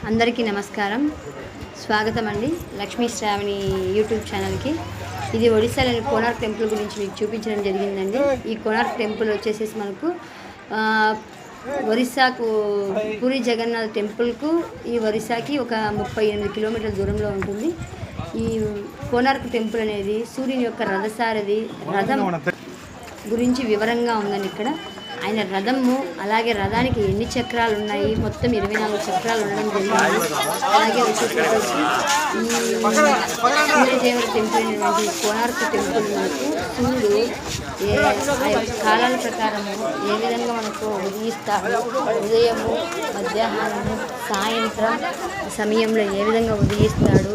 అందరికీ నమస్కారం, స్వాగతం అండి లక్ష్మీ శ్రావణి యూట్యూబ్ ఛానల్కి. ఇది ఒడిశాలోని కోనార్క్ టెంపుల్ గురించి మీకు చూపించడం జరిగిందండి. ఈ కోనార్క్ టెంపుల్ వచ్చేసేసి మనకు ఒరిస్సాకు పూరి జగన్నాథ్ టెంపుల్కు ఈ ఒరిస్సాకి ఒక 38 కిలోమీటర్ల దూరంలో ఉంటుంది. ఈ కోనార్క్ టెంపుల్ అనేది సూర్యుని యొక్క రథసారథి రథం గురించి వివరంగా ఉందండి. ఇక్కడ ఆయన రథము, అలాగే రథానికి ఎన్ని చక్రాలు ఉన్నాయి, మొత్తం 24 చక్రాలు ఉండడం జరిగింది. అలాగే వచ్చేసి ఈ సూర్యదేవుడి టెంపుల్ అయినటువంటి కోనార్క్ టెంపుల్ మనకు సూర్యుడు కాలాల ప్రకారము ఏ విధంగా మనకు ఉదయిస్తాడు, ఉదయము, మధ్యాహ్నము, సాయంత్రం సమయంలో ఏ విధంగా ఉదయిస్తాడు,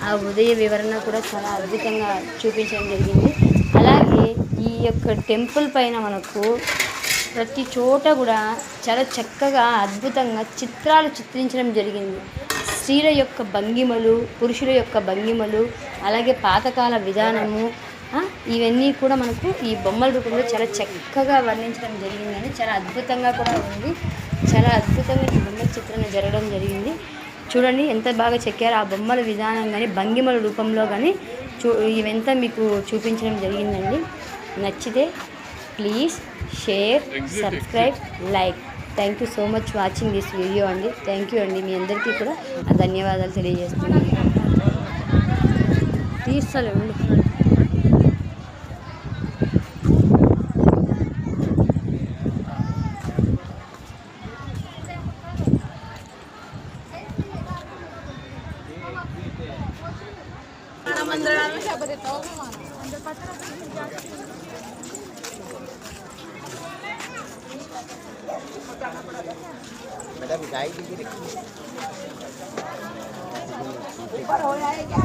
ఆ ఉదయ వివరణ కూడా చాలా అద్భుతంగా చూపించడం జరిగింది. అలాగే ఈ యొక్క టెంపుల్ పైన మనకు ప్రతి చోట కూడా చాలా చక్కగా అద్భుతంగా చిత్రాలు చిత్రించడం జరిగింది. స్త్రీల యొక్క భంగిమలు, పురుషుల యొక్క భంగిమలు, అలాగే పాతకాల విధానము, ఇవన్నీ కూడా మనకు ఈ బొమ్మల రూపంలో చాలా చక్కగా వర్ణించడం జరిగిందని, చాలా అద్భుతంగా కూడా ఉంది. చాలా అద్భుతంగా ఈ బొమ్మల చిత్రణ జరగడం జరిగింది. చూడండి ఎంత బాగా చెక్కారు. ఆ బొమ్మల విధానం కానీ భంగిమల రూపంలో కానీ ఇవంతా మీకు చూపించడం జరిగిందండి. నచ్చితే please share, subscribe, like. Thank you so much watching this video అండి. థ్యాంక్ యూ అండి. మీ అందరికీ కూడా ధన్యవాదాలు తెలియజేస్తున్నాను. తీర్చలేండి. मैडम गाय दीजिए ऊपर हो जाए क्या